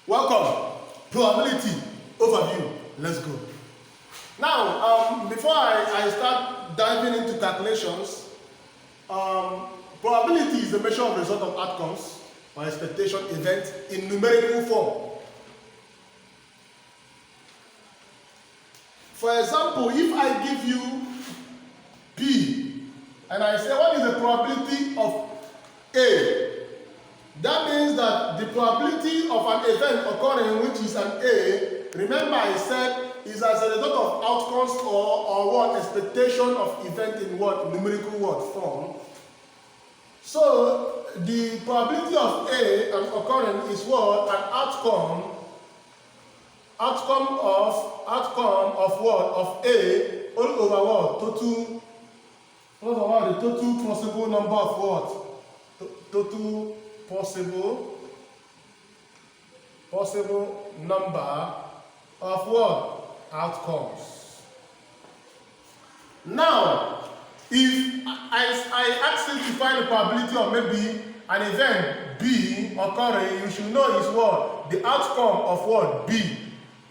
Welcome. Probability overview. Let's go. Now, before I start diving into calculations, probability is the measure of result of outcomes or expectation events in numerical form. For example, if I give you P and I say what is the probability of A, that means that the probability of an event occurring which is an A, remember I said, is as a result of outcomes or what expectation of event in what numerical what form. So the probability of A occurring is what an outcome of what of A all over what total the total possible number of what total possible number of what outcomes. Now, if I ask you to find the probability of maybe an event B occurring, you should know is what the outcome of what B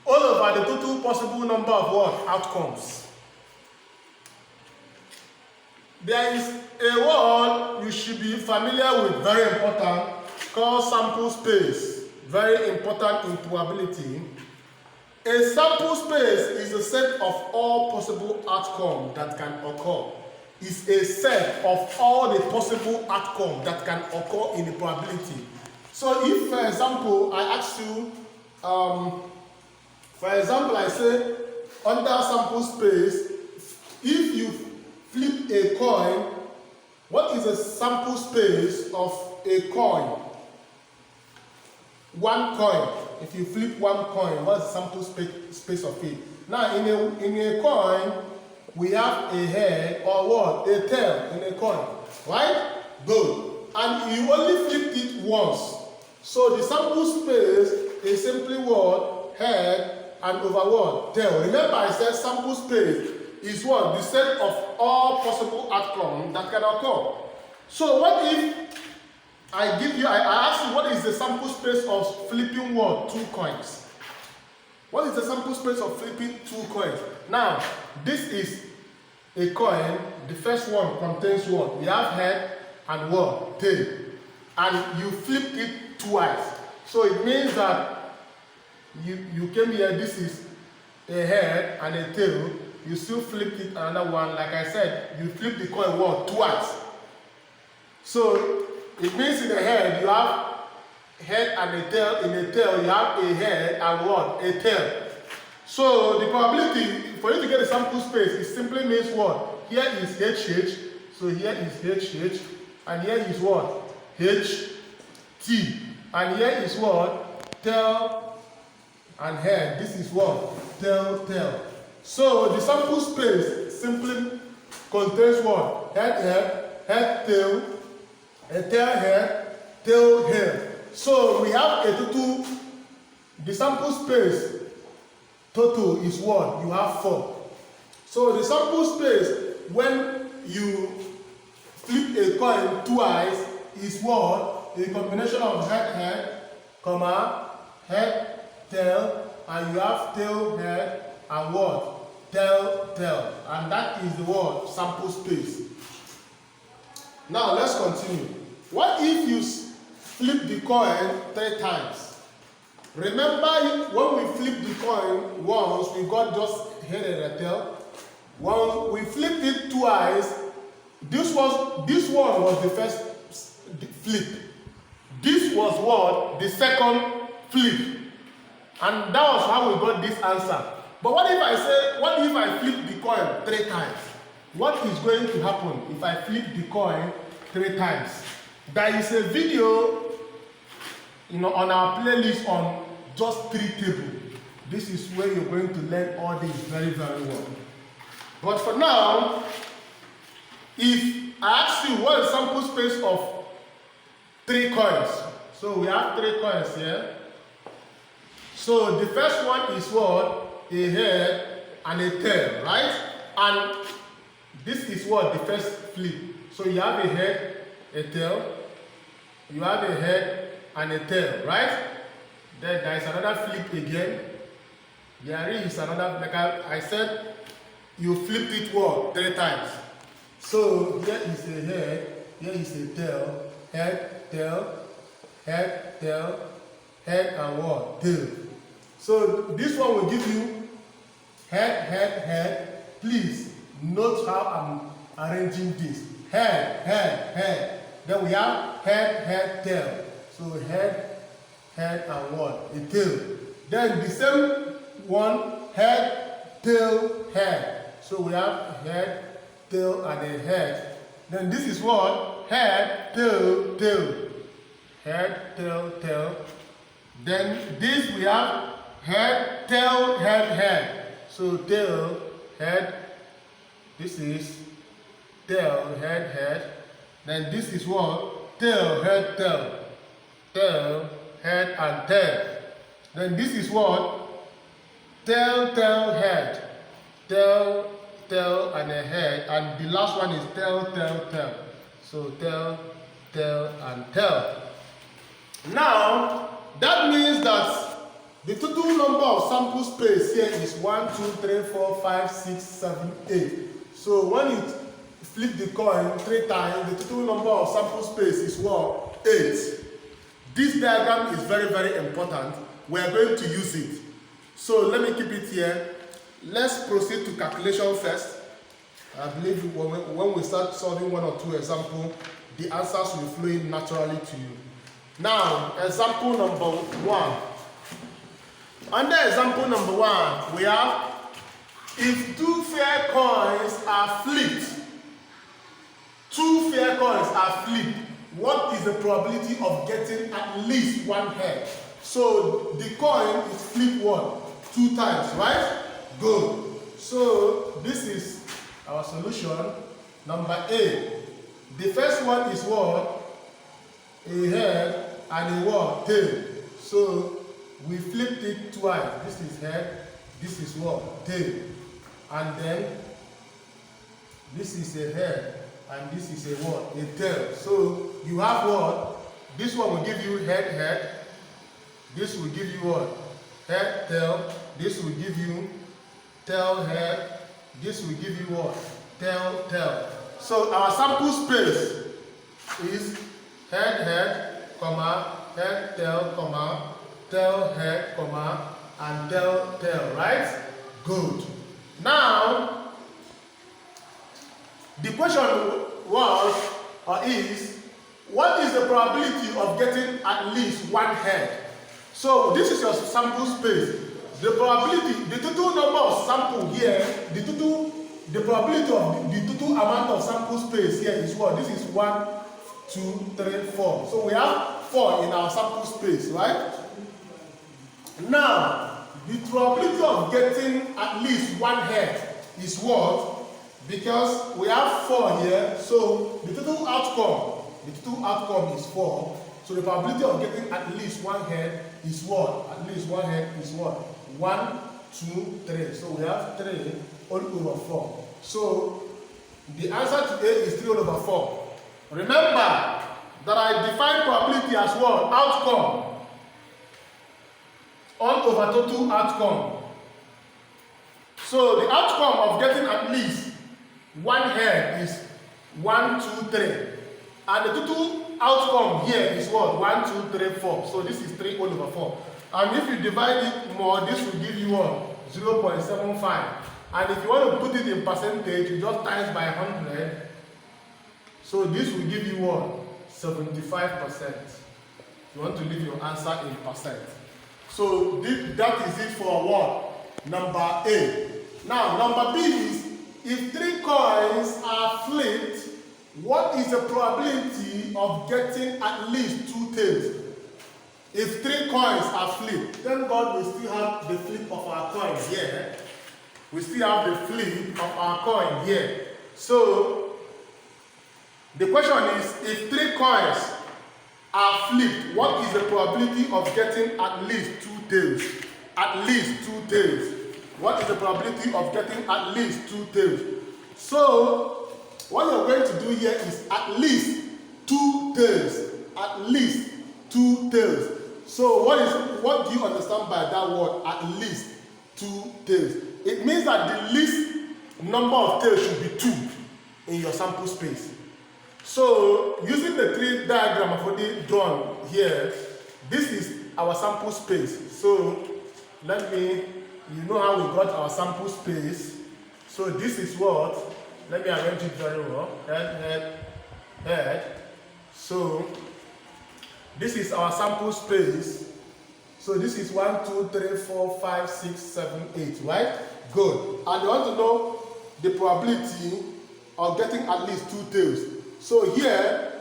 all over the total possible number of what outcomes. There is a word you should be familiar with, very important, called sample space. Very important in probability. A sample space is a set of all possible outcomes that can occur. It's a set of all the possible outcomes that can occur in the probability. So if, for example, I ask you, for example, I say under sample space, if you flip a coin, what is the sample space of a coin? One coin. If you flip one coin, what's the sample space of it? Now, in a coin, we have a head or what? A tail in a coin. Right? Good. And you only flipped it once. So the sample space is simply what? Head and over what? Tail. Remember I said sample space is what? The set of all possible outcomes that can occur. So what if I ask you what is the sample space of flipping what? Two coins. What is the sample space of flipping two coins? Now, this is a coin. The first one contains what? We have head and what? Tail. And you flipped it twice. So it means that you came here, this is a head and a tail. You still flipped it another one. Like I said, you flip the coin what? Twice. So it means in the head you have head and a tail. In the tail you have a head and what? A tail. So the probability for you to get a sample space, it simply means what? Here is HH. So here is HH. And here is what? HT. And here is what? Tail and head. This is what? Tail. So the sample space simply contains what? Head, tail, a tail head, tail head. So we have a total, the sample space total is what? You have 4. So the sample space when you flip a coin twice is what? A combination of head, head, tail, and you have tail, head, and what? Tail. And that is the word sample space. Now let's continue. What if you flip the coin 3 times? Remember when we flipped the coin once, we got just head and a tail. When we flipped it twice, this one was the first flip. This was what? The second flip. And that was how we got this answer. But what if I flip the coin 3 times? What is going to happen if I flip the coin 3 times? There is a video, on our playlist on just 3 tables. This is where you're going to learn all this very, very well. But for now, if I ask you what is the sample space of 3 coins? So we have 3 coins here. So the first one is what? A head and a tail, right? And this is what? The first flip. So you have a head, a tail. You have a head and a tail, right? Then there is another flip again. There is another, like I said, you flipped it what? 3 times. So here is a head, here is a tail, head, tail, head, tail, head, and what? Tail. So this one will give you head, head, head. Please note how I'm arranging this. Head, head, head. Then we have head, head, tail. So head, head, and what? A tail. Then the same one, head, tail, head. So we have head, tail, and a head. Then this is what? Head, tail, tail. Head, tail, tail. Then this we have head, tail, head, head. So tail, head. This is tail, head, head. Then this is what? Tail, head, tail. Tail, head, and tail. Then this is what? Tail, tail, head. Tail, tail, and a head. And the last one is tail, tail, tail. So tail, tail, and tail. Now, that means that the total number of sample space here is 1, 2, 3, 4, 5, 6, 7, 8. So when you flip the coin 3 times, the total number of sample space is what? 8. This diagram is very, very important. We are going to use it. So let me keep it here. Let's proceed to calculation first. I believe when we start solving 1 or 2 examples, the answers will flow in naturally to you. Now, example number 1. Under example number 1, we have if 2 fair coins are flipped, 2 fair coins are flipped, what is the probability of getting at least 1 head? So the coin is flipped what? 2 times, right? Good. So this is our solution. Number A. The first one is what? A head and a what? Tail. So we flipped it twice. This is head, this is what? Tail. And then this is a head and this is a what? A tail. So you have what? This one will give you head, head. This will give you what? Head, tail. This will give you tail, head. This will give you what? Tail, tail. So our sample space is head, head, comma, head, tail, comma, tail, head, comma, and tail, tail, right? Good. Now, the question was, or is, what is the probability of getting at least 1 head? So this is your sample space. The probability, the total number of sample here, the probability of the total amount of sample space here is what? This is 1, 2, 3, 4. So we have 4 in our sample space, right? Now, the probability of getting at least 1 head is what? Because we have 4 here, so the total outcome is 4. So the probability of getting at least 1 head is what? At least 1 head is what? 1, 2, 3. So we have 3 all over 4. So the answer to A is 3 all over 4. Remember that I define probability as what? Outcome. All over total outcome. So the outcome of getting at least 1 head is 1, 2, 3. And the total outcome here is what? 1, 2, 3, 4. So this is 3 all over 4. And if you divide it more, this will give you what? 0.75. And if you want to put it in percentage, you just times by 100. So this will give you what? 75%. You want to leave your answer in percent. So that is it for what? Number A. Now, number B is, if 3 coins are flipped, what is the probability of getting at least 2 tails? If 3 coins are flipped, thank God we still have the flip of our coin here. We still have the flip of our coin here. So, the question is, if 3 coins are flipped, what is the probability of getting at least 2 tails? At least 2 tails. What is the probability of getting at least 2 tails? So, what you're going to do here is at least 2 tails. At least 2 tails. So what do you understand by that word, at least 2 tails? It means that the least number of tails should be 2 in your sample space. So using the tree diagram I've already drawn here, this is our sample space. So you know how we got our sample space. So this is what, let me arrange it very well, head. So this is our sample space. So this is 1, 2, 3, 4, 5, 6, 7, 8, right? Good. And you want to know the probability of getting at least 2 tails. So here,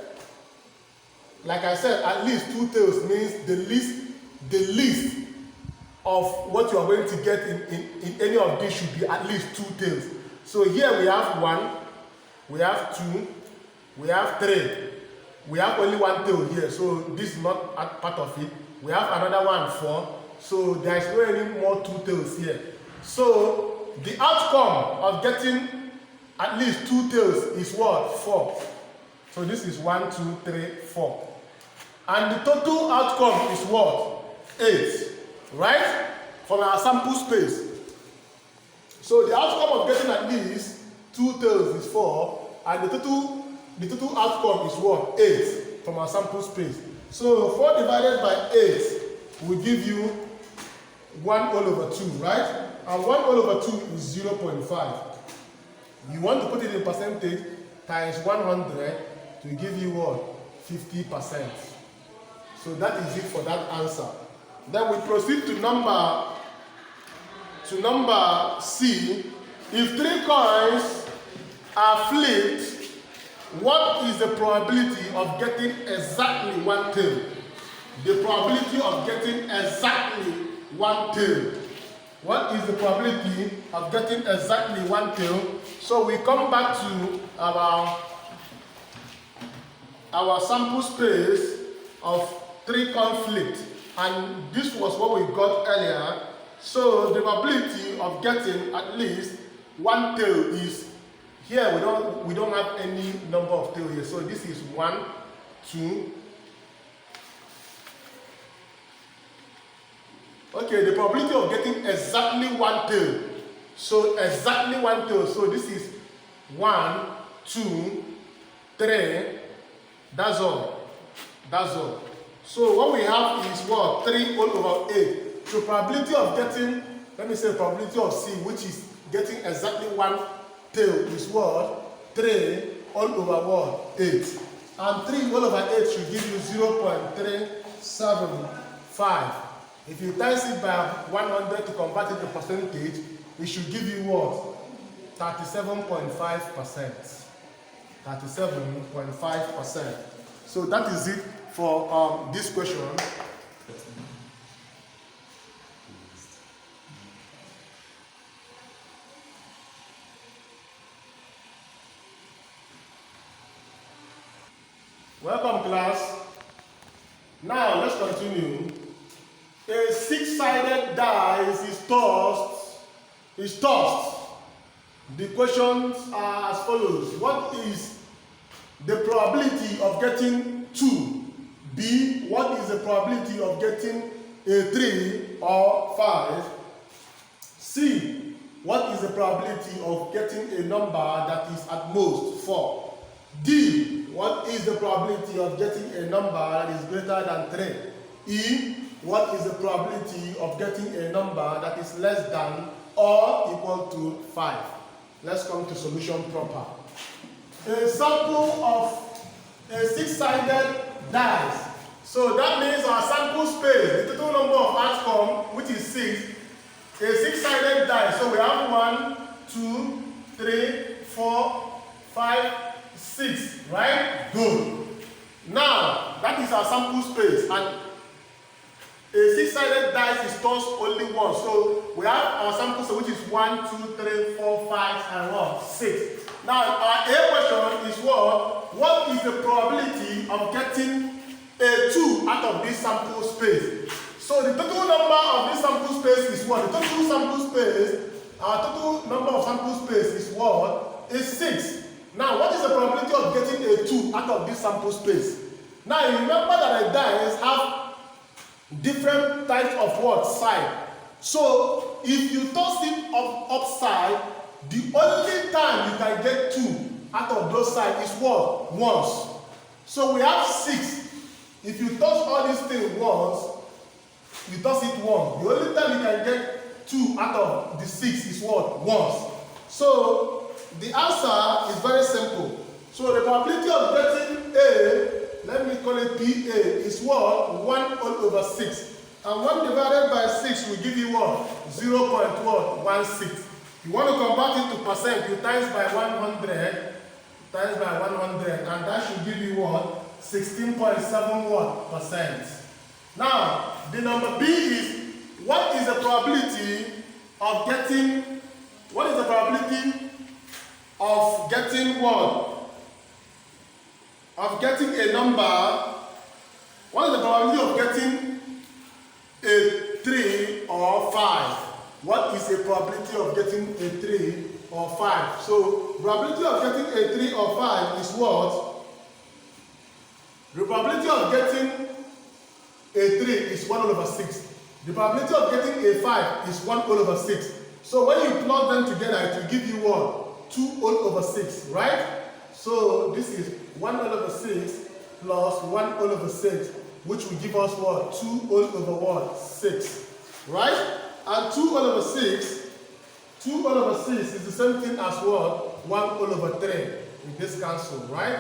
like I said, at least 2 tails means the least of what you are going to get in any of these should be at least 2 tails. So here we have 1, we have 2, we have 3. We have only 1 tail here, so this is not part of it. We have another one, 4. So there is no any more 2 tails here. So the outcome of getting at least 2 tails is what? 4. So this is 1, 2, 3, 4. And the total outcome is what? 8. Right? From our sample space. So the outcome of getting at least 2 tails is 4. And the total outcome is what? 8 from our sample space. So 4 divided by 8 will give you 1 all over 2, right? And 1 all over 2 is 0.5. You want to put it in percentage times 100 to give you what? 50%. So that is it for that answer. Then we proceed to number C. If 3 coins are flipped, what is the probability of getting exactly 1 tail? The probability of getting exactly 1 tail. What is the probability of getting exactly 1 tail? So we come back to our sample space of 3 coin flipped, and this was what we got earlier. So the probability of getting at least 1 tail is, here we don't have any number of tails here. So this is 1, 2. Okay, the probability of getting exactly 1 tail. So exactly 1 tail. So this is 1, 2, 3. That's all. That's all. So what we have is what? 3 all over 8. So probability of getting, let me say probability of C, which is getting exactly 1 tail, is what? 3 all over what? 8. And 3 all over 8 should give you 0.375. If you times it by 100 to convert it to percentage, it should give you what? 37.5%. 37.5%. So that is it for this question. Welcome, class. Now let's continue. A 6-sided dice is tossed. The questions are as follows. What is the probability of getting 2? B. What is the probability of getting a 3 or 5? C. What is the probability of getting a number that is at most 4? D. What is the probability of getting a number that is greater than 3? E. What is the probability of getting a number that is less than or equal to 5? Let's come to solution proper. A sample of a 6-sided dice. So that means our sample space, the total number of outcome, which is 6, a 6-sided dice. So we have 1, 2, 3, 4, 5, 6, right? Good. Now, that is our sample space, and a 6-sided dice is tossed only once. So we have our sample space, which is 1, 2, 3, 4, 5, and 6. Now, our A question is what? What is the probability of getting a 2 out of this sample space? So the total number of this sample space is what? The total sample space, our total number of sample space is what? Is 6. Now, what is the probability of getting a 2 out of this sample space? Now, you remember that a dice have different types of what? Side. So if you toss it upside, the only time you can get 2 out of those sides is what? Once. So we have 6. If you toss all these things once, you toss it once. The only time you can get 2 out of the 6 is what? Once. So the answer is very simple. So the probability of getting A, let me call it PA, is what? 1 all over 6. And 1 divided by 6 will give you what? 0.16. You want to convert it to percent, you times by 100, times by 100, and that should give you what? 16.7%. Now, the number B is, what is the probability of getting, what is the probability of getting what? Of getting a number, what is the probability of getting a 3 or 5? What is the probability of getting a 3 or 5? So, probability of getting a 3 or 5 is what? The probability of getting a 3 is 1 all over 6. The probability of getting a 5 is 1 all over 6. So when you plug them together, it will give you what? 2 all over 6, right? So this is 1 all over 6 plus 1 all over 6, which will give us what? 2 all over what? 6, right? And 2 all over 6, 2 all over 6 is the same thing as what? 1 all over 3. With this cancel, right?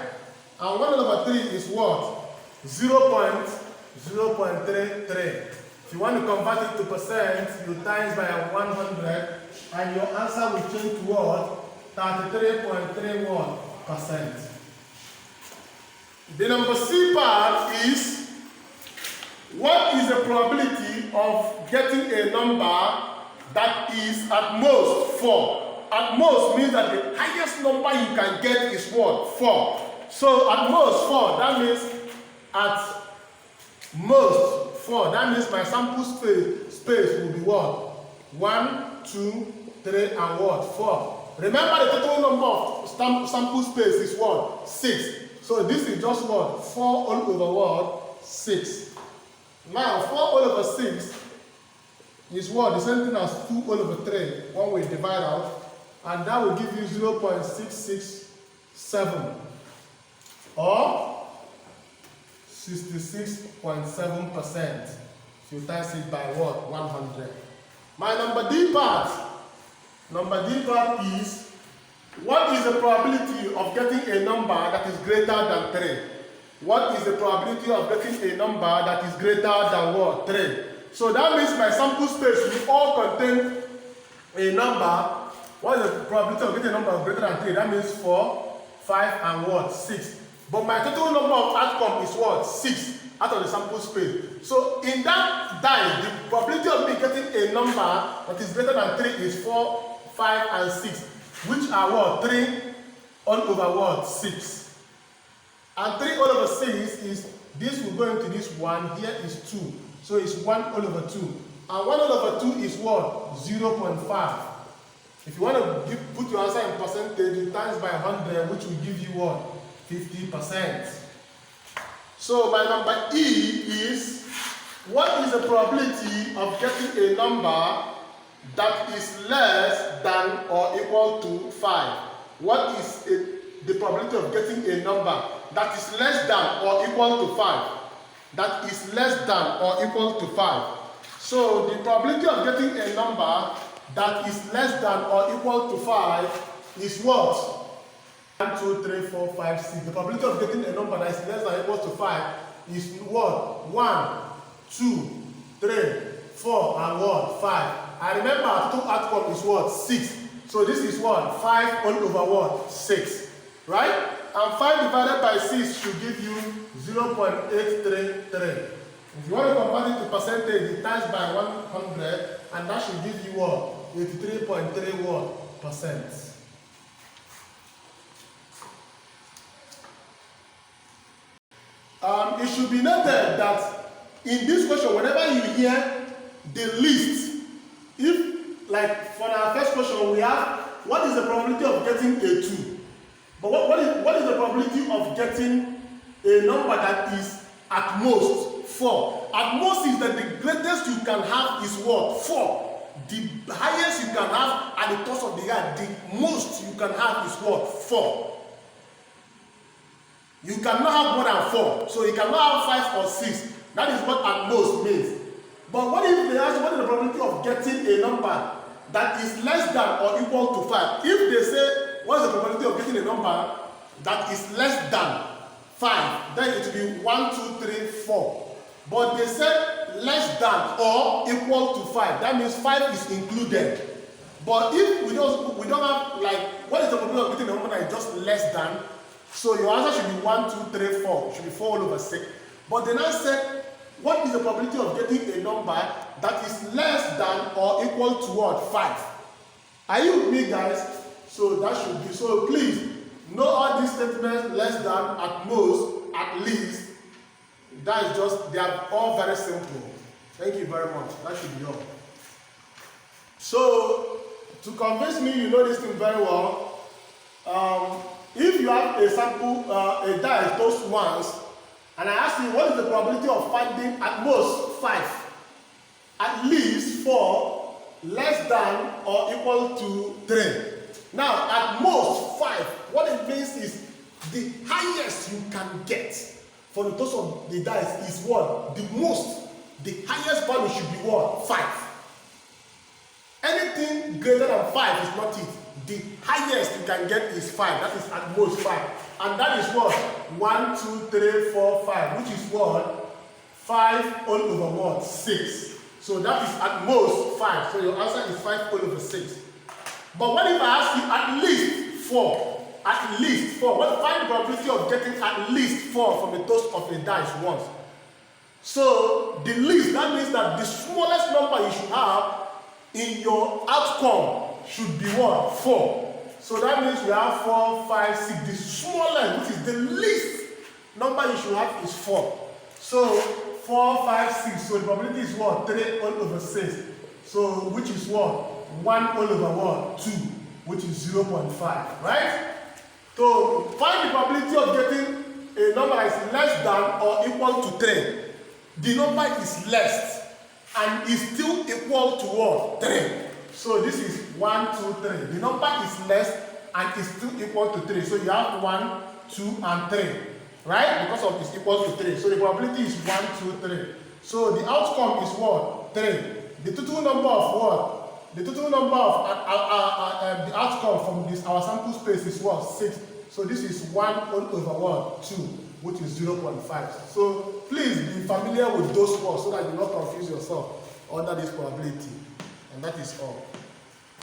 And 1 over 3 is what? 0.033. If you want to convert it to percent, you times by 100, and your answer will change to what? 33.31%. The number C part is, what is the probability of getting a number that is at most 4? At most means that the highest number you can get is what? 4. So at most 4, that means at most 4. That means my sample space will be what? 1, 2, 3, and what? 4. Remember the total number of sample space is what? 6. So this is just what? 4 all over what? 6. Now 4 all over 6 is what? The same thing as 2 all over 3. One we divide out, and that will give you 0.667 or 66.7%. If you times it by what? 100. My number D part is, what is the probability of getting a number that is greater than 3? What is the probability of getting a number that is greater than what? 3. So that means my sample space will all contain a number. What is the probability of getting a number greater than 3? That means 4, 5, and what? 6. But my total number of outcome is what? 6 out of the sample space. So in that die, the probability of me getting a number that is greater than 3 is 4, 5, and 6, which are what? 3 all over what? 6. And 3 all over 6 is, this will go into this one, here is 2. So it's 1 all over 2. And 1 all over 2 is what? 0.5. If you want to put your answer in percentage, you times by 100, which will give you what? 50%. So my number E is, what is the probability of getting a number that is less than or equal to 5? What is the probability of getting a number that is less than or equal to 5? That is less than or equal to 5. So the probability of getting a number that is less than or equal to 5 is what? 1, 2, 3, 4, 5, 6. The probability of getting a number that is less than or equal to 5 is what? 1, 2, 3, 4, and what? 5. I remember our total outcome is what? 6. So this is what? 5 all over what? 6. Right? And 5 divided by 6 should give you 0.833. If you want to convert it to percentage, it times by 100, and that should give you what? 83.31%. It should be noted that in this question, whenever you hear the list, if, like for our first question, we have, what is the probability of getting a 2? But what is the probability of getting a number that is at most 4. At most is that the greatest you can have is what? 4. The highest you can have at the top of the earth, the most you can have is what? 4. You cannot have more than 4. So you cannot have 5 or 6. That is what at most means. But what if they ask what is the probability of getting a number that is less than or equal to 5? If they say what is the probability of getting a number that is less than 5, then it will be 1, 2, 3, 4. But they said less than or equal to 5. That means 5 is included. But if we don't have like what is the probability of getting a number that is just less than? So your answer should be 1, 2, 3, 4. It should be 4 all over 6. But they now said what is the probability of getting a number that is less than or equal to what? 5. Are you with me, guys? So that should be. So please know all these statements: less than, at most, at least. That is just, they are all very simple. Thank you very much. That should be all. So to convince me you know this thing very well, if you have a sample, a die toast once, and I ask you what is the probability of finding at most 5, at least 4, less than or equal to 3. Now, at most 5, what it means is the highest you can get for the toss of the dice is what? The most. The highest value should be what? 5. Anything greater than 5 is not it. The highest you can get is 5. That is at most 5. And that is what? 1, 2, 3, 4, 5. Which is what? 5 all over what? 6. So that is at most 5. So your answer is 5 all over 6. But what if I ask you at least 4? At least 4. What? Find the probability of getting at least 4 from the toss of a dice once. So the least, that means that the smallest number you should have in your outcome should be what? 4. So that means you have 4, 5, 6. The smallest, which is the least number you should have, is 4. So 4, 5, 6. So the probability is what? 3 all over 6. So which is what? 1 all over what? 2, which is 0.5. Right? So find the probability of getting a number that is less than or equal to 3. The number is less and is still equal to what? 3. So this is 1, 2, 3. The number is less and is still equal to 3. So you have 1, 2, and 3. Right? Because of it's equal to 3. So the probability is 1, 2, 3. So the outcome is what? 3. The total number of what? The total number of the outcome from this our sample space is what? 6. So this is 1 all over what? 2, which is 0.5. So please be familiar with those words so that you do not confuse yourself under this probability. And that is all.